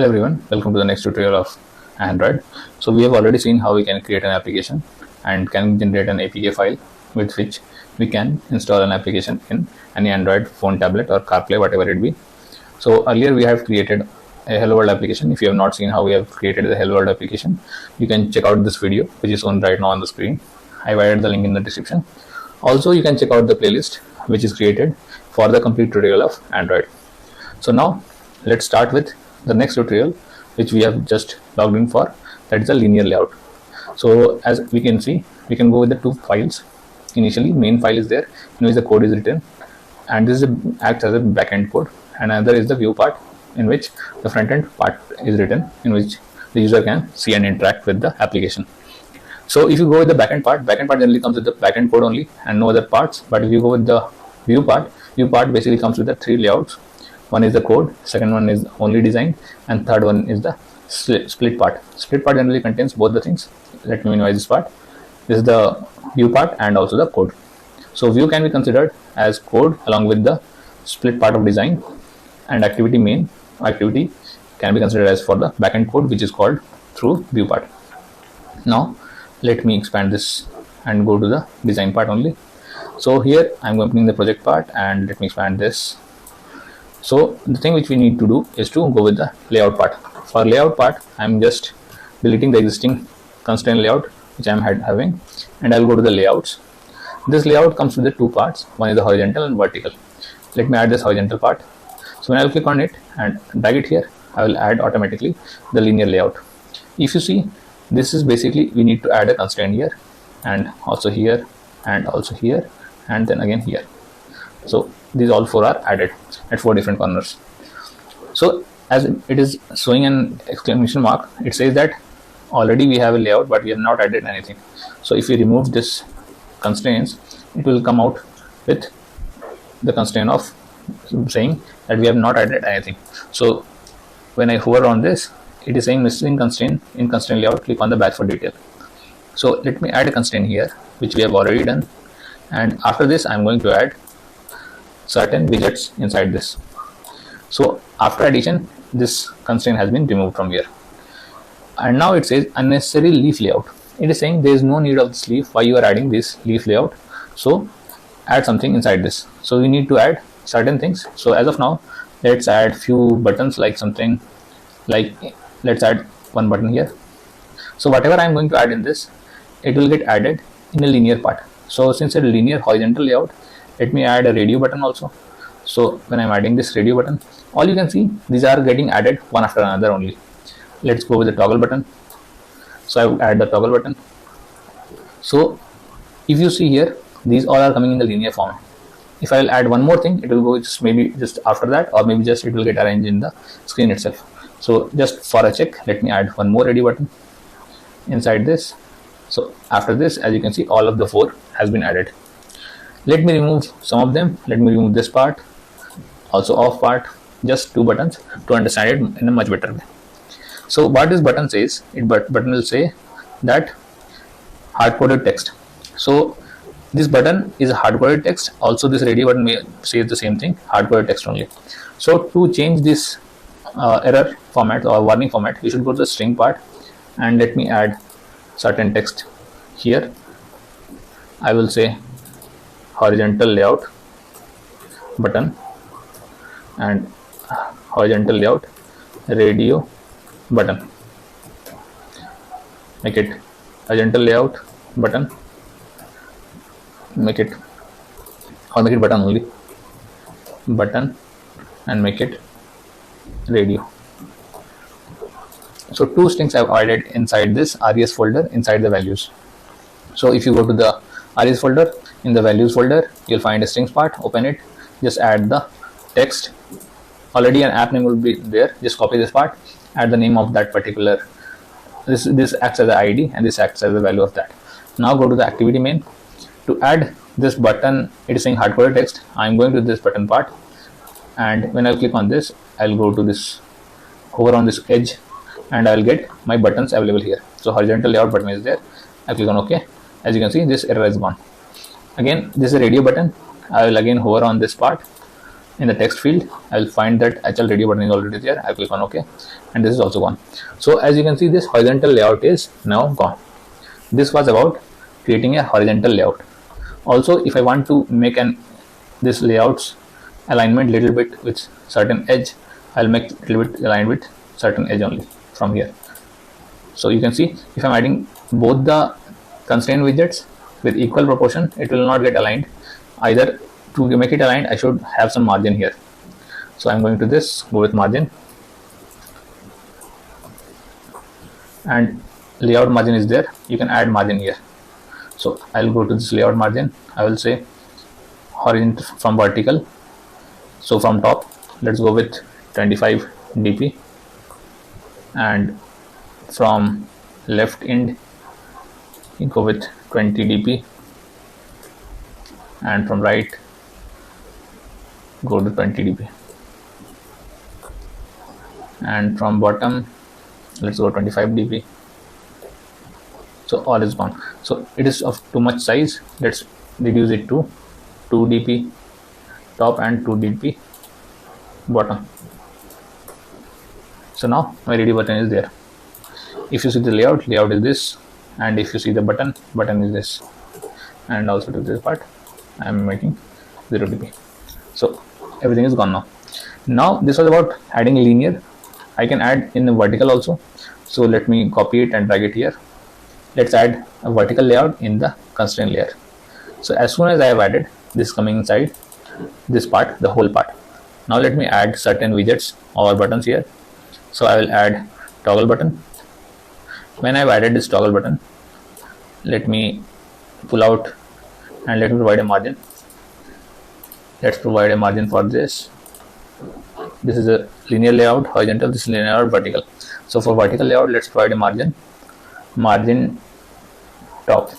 Hello everyone, welcome to the next tutorial of Android. So we have already seen how we can create an application and can generate an APK file with which we can install an application in any Android phone, tablet or CarPlay, whatever it be. So earlier we have created a Hello World application. If you have not seen how we have created the Hello World application, you can check out this video which is on right now on the screen. I have added the link in the description. Also you can check out the playlist which is created for the complete tutorial of Android. So now let's start with the next tutorial which we have just logged in for, that is a linear layout. So as we can see, we can go with the two files. Initially main file is there in which the code is written, and this acts as a backend code, and another is the view part in which the front end part is written, in which the user can see and interact with the application. So if you go with the backend part generally comes with the backend code only and no other parts. But if you go with the view part basically comes with the three layouts. One is the code, second one is only design, and third one is the split part. Split part generally contains both the things. Let me minimize this part. This is the view part and also the code. So view can be considered as code along with the split part of design, and activity main activity can be considered as for the backend code which is called through view part. Now let me expand this and go to the design part only. So here I'm opening the project part and let me expand this. So the thing which we need to do is to go with the layout part. For layout part, I'm just deleting the existing constraint layout which I'm having, and I'll go to the layouts. This layout comes with the two parts. One is the horizontal and vertical. Let me add this horizontal part. So when I'll click on it and drag it here, I will add automatically the linear layout. If you see, this is basically we need to add a constraint here and also here and also here and then again here. So these all four are added at four different corners. So as it is showing an exclamation mark, it says that already we have a layout but we have not added anything. So if we remove this constraints, it will come out with the constraint of saying that we have not added anything. So when I hover on this, it is saying missing constraint in constraint layout, click on the badge for detail. So let me add a constraint here which we have already done, and after this I'm going to add certain widgets inside this. So after addition, this constraint has been removed from here, and now it says unnecessary leaf layout. It is saying there is no need of this leaf. Why you are adding this leaf layout? So add something inside this. So we need to add certain things. So as of now, let's add few buttons, like something like, let's add one button here. So whatever I am going to add in this, it will get added in a linear part. So since it's a linear horizontal layout, let me add a radio button also. So when I'm adding this radio button, all you can see, these are getting added one after another only. Let's go with the toggle button. So I will add the toggle button. So if you see here, these all are coming in the linear form. If I will add one more thing, it will go just maybe just after that, or maybe just it will get arranged in the screen itself. So just for a check, let me add one more radio button inside this. So after this, as you can see, all of the four has been added. Let me remove some of them. Let me remove this part, also off part, just two buttons to understand it in a much better way. So what this button says, button will say that hard-coded text. So this button is a hard-coded text. Also this radio button may say the same thing, hard-coded text only. So to change this error format or warning format, you should go to the string part, and let me add certain text here. I will say horizontal layout button and horizontal layout radio button. Make it horizontal layout button, make it button only, button, and make it radio. So two strings I have added inside this res folder inside the values. So if you go to the res folder, in the values folder, you'll find a strings part. Open it, just add the text. Already an app name will be there. Just copy this part, add the name of that particular. This acts as the ID and this acts as the value of that. Now go to the activity main. To add this button, it is saying hardcoded text. I'm going to this button part, and when I click on this, I'll go to this, hover on this edge, and I'll get my buttons available here. So horizontal layout button is there. I click on OK. As you can see, this error is gone. Again, this is a radio button. I will again hover on this part in the text field, I will find that HL radio button is already there. I click on OK, and this is also gone. So as you can see, this horizontal layout is now gone. This was about creating a horizontal layout. Also, if I want to make this layout's alignment little bit with certain edge, I'll make a little bit aligned with certain edge only from here. So you can see, if I'm adding both the constraint widgets with equal proportion, it will not get aligned. Either to make it aligned, I should have some margin here. So I'm going to this, go with margin, and layout margin is there. You can add margin here. So I'll go to this layout margin. I will say horizontal from vertical. So from top, let's go with 25 dp, and from left end you go with 20 dp, and from right go to 20 dp, and from bottom let's go 25 dp. So all is gone. So it is of too much size. Let's reduce it to 2 dp top and 2 dp bottom. So now my radio button is there. If you see the layout is this, and if you see the button is this, and also to this part I am making 0 dp. So everything is gone now. Now this was about adding linear. I can add in the vertical also. So let me copy it and drag it here. Let's add a vertical layout in the constraint layer. So as soon as I have added this, coming inside this part, the whole part. Now let me add certain widgets or buttons here. So I will add toggle button. When I've added this toggle button, let me pull out and let me provide a margin. Let's provide a margin for this. This is a linear layout, horizontal, this is linear layout, vertical. So for vertical layout, let's provide a margin top.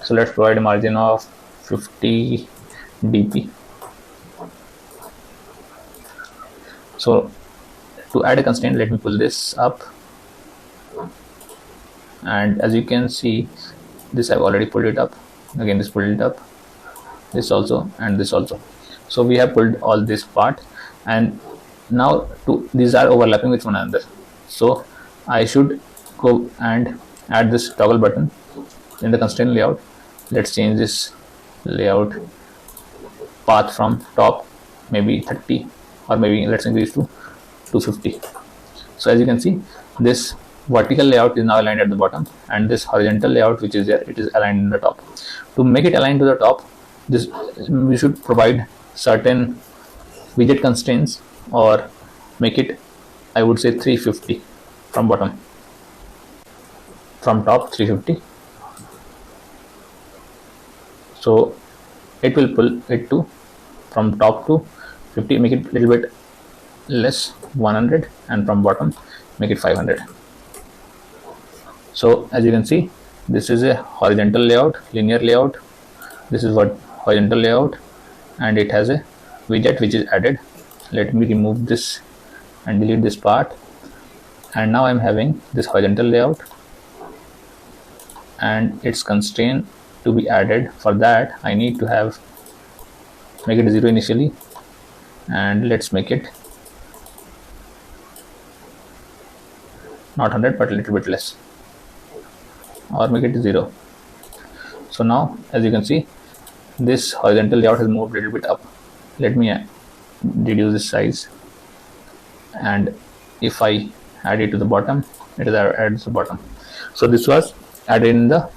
So let's provide a margin of 50 dp. So to add a constraint, let me pull this up, and as you can see, this I've already pulled it up. Again, this pulled it up, this also, and this also. So we have pulled all this part, and now these are overlapping with one another. So I should go and add this toggle button in the constraint layout. Let's change this layout path from top, maybe 30, or maybe let's increase to 250. So as you can see, this vertical layout is now aligned at the bottom, and this horizontal layout which is there, it is aligned in the top. To make it aligned to the top, we should provide certain widget constraints, or make it, I would say, 350 from bottom. From top 350. So it will pull it to from top to 50, make it a little bit less, 100, and from bottom make it 500. So as you can see, this is a horizontal layout, linear layout. This is what horizontal layout, and it has a widget which is added. Let me remove this and delete this part, and now I'm having this horizontal layout and its constraint to be added. For that I need to make it 0 initially, and let's make it not 100 but a little bit less, or make it 0. So now as you can see, this horizontal layout has moved a little bit up. Let me reduce this size, and if I add it to the bottom, it is added to the bottom. So this was added in the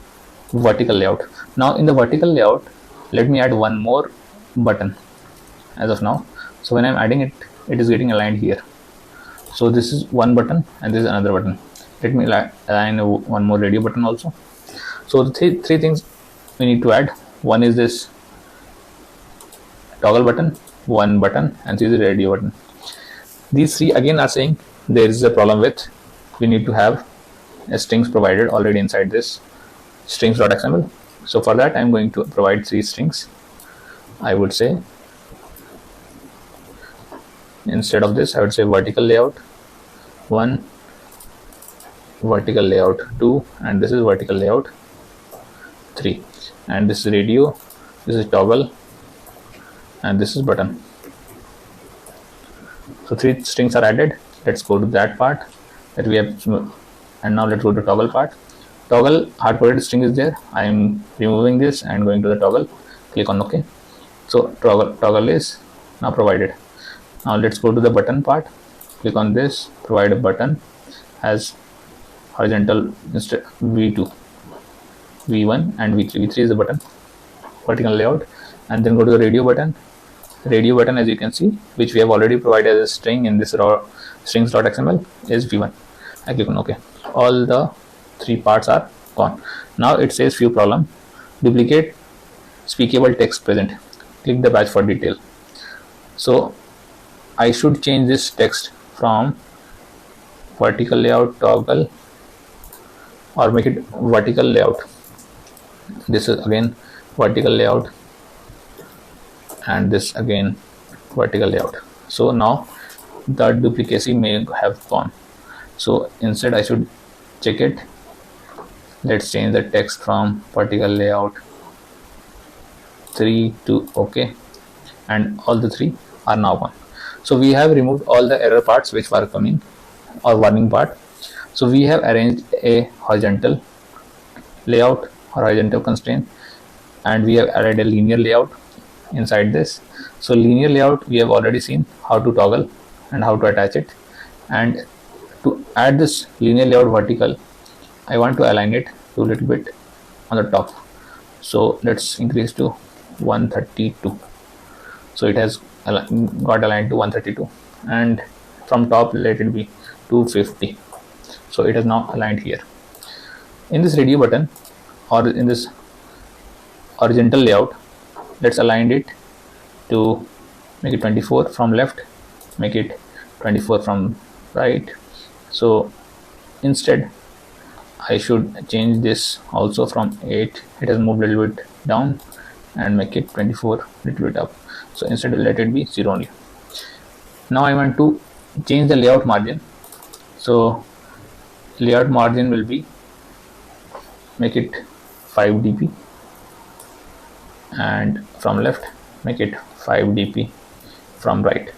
vertical layout. Now in the vertical layout, let me add one more button as of now. So when I'm adding it, it is getting aligned here. So this is one button and this is another button. Let me align one more radio button also. So the three things we need to add. One is this toggle button, one button, and this is the radio button. These three again are saying there is a problem with, we need to have a strings provided already inside this strings.xml. So for that I'm going to provide 3 strings. I would say, instead of this, I would say vertical layout 1, vertical layout 2, and this is vertical layout 3, and this is radio, this is toggle, and this is button. So 3 strings are added. Let's go to that part that we have, and now let's go to toggle part. Toggle hard-coded string is there. I am removing this and going to the toggle. Click on OK. So toggle is now provided. Now let's go to the button part. Click on this. Provide a button as horizontal instead V2, V1 and V3. V3 is the button, vertical layout, and then go to the radio button. Radio button, as you can see, which we have already provided as a string in this raw strings.xml, is V1. I click on OK. All the 3 parts are gone. Now it says few problem. Duplicate speakable text present. Click the badge for detail. So I should change this text from vertical layout toggle, or make it vertical layout. This is again vertical layout, and this again vertical layout. So now the duplicacy may have gone. So instead I should check it. Let's change the text from vertical layout 3 to OK, and all the 3 are now gone. So we have removed all the error parts which were coming, or warning part. So we have arranged a horizontal layout, horizontal constraint, and we have added a linear layout inside this. So linear layout we have already seen how to toggle and how to attach it. And to add this linear layout vertical, I want to align it to a little bit on the top. So let's increase to 132. So it has got aligned to 132, and from top let it be 250. So it is now aligned here. In this radio button, or in this horizontal layout, let's align it to make it 24 from left, make it 24 from right. So instead I should change this also from 8, it has moved a little bit down, and make it 24 little bit up. So instead let it be 0 only. Now I want to change the layout margin. So layout margin will be, make it 5 dp, and from left make it 5 dp, from right,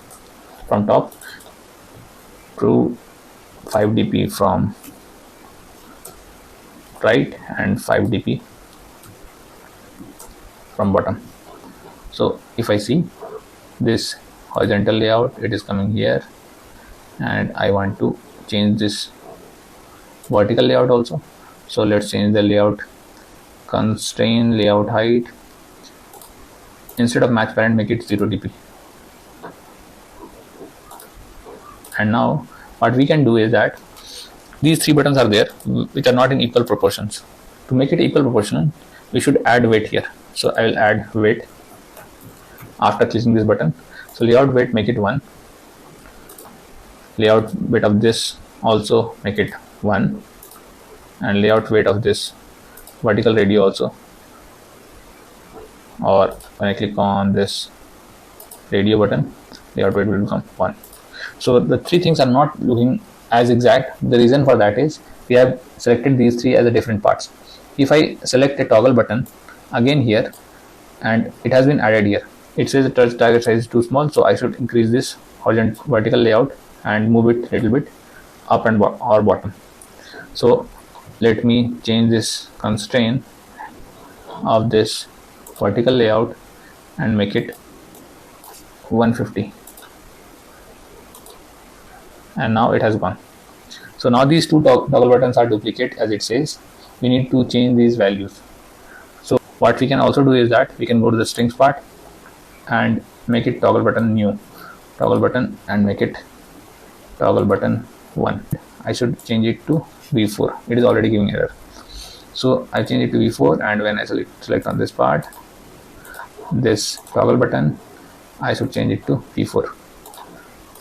from top to 5 dp from right, and 5 dp from bottom. So if I see this horizontal layout, it is coming here, and I want to change this vertical layout also. So let's change the layout constraint, layout height. Instead of match parent, make it 0 dp. And now what we can do is that these 3 buttons are there which are not in equal proportions. To make it equal proportional, we should add weight here. So I will add weight after clicking this button. So layout weight, make it 1. Layout weight of this also make it 1, and layout weight of this vertical radio also, or when I click on this radio button, layout weight will become 1. So the 3 things are not looking as exact. The reason for that is we have selected these 3 as a different parts. If I select a toggle button again here, and it has been added here, it says the touch target size is too small, so I should increase this horizontal vertical layout and move it a little bit up and or bottom. So let me change this constraint of this vertical layout and make it 150, and now it has gone. So now these 2 toggle buttons are duplicate, as it says. We need to change these values. So what we can also do is that we can go to the strings part and make it toggle button new, toggle button, and make it toggle button 1. I should change it to V4. It is already giving error. So I change it to V4, and when I select on this part, this toggle button, I should change it to V4.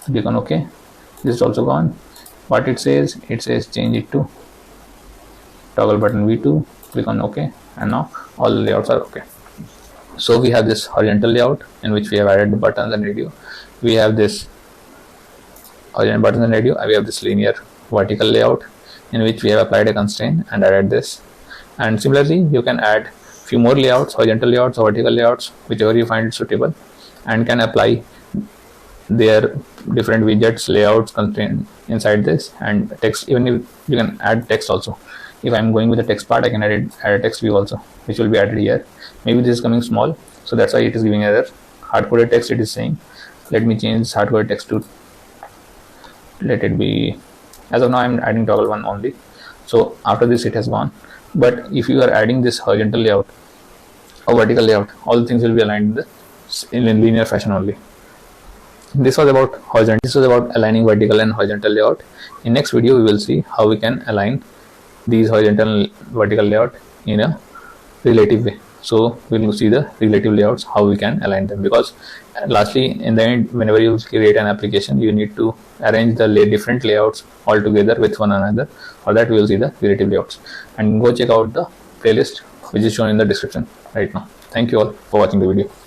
Click on OK. This is also gone. What it says change it to toggle button V2. Click on OK, and now all the layouts are OK. So we have this horizontal layout in which we have added the buttons and radio. We have this horizontal buttons and radio. We have this linear vertical layout in which we have applied a constraint and added this. And similarly, you can add few more layouts, horizontal layouts or vertical layouts, whichever you find suitable, and can apply their different widgets, layouts contained inside this, and text. Even if you can add text also. If I'm going with the text part, I can add a text view also, which will be added here. Maybe this is coming small, so that's why it is giving error. Hard-coded text it is saying. Let me change this hard-coded text to, let it be, as of now I'm adding toggle 1 only. So after this it has gone. But if you are adding this horizontal layout or vertical layout, all the things will be aligned in a linear fashion only. This was about horizontal. This was about aligning vertical and horizontal layout. In next video we will see how we can align these horizontal vertical layout in a relative way. So we will see the relative layouts, how we can align them, because lastly in the end, whenever you create an application, you need to arrange the different layouts all together with one another. For that we will see the relative layouts, and go check out the playlist which is shown in the description right now. Thank you all for watching the video.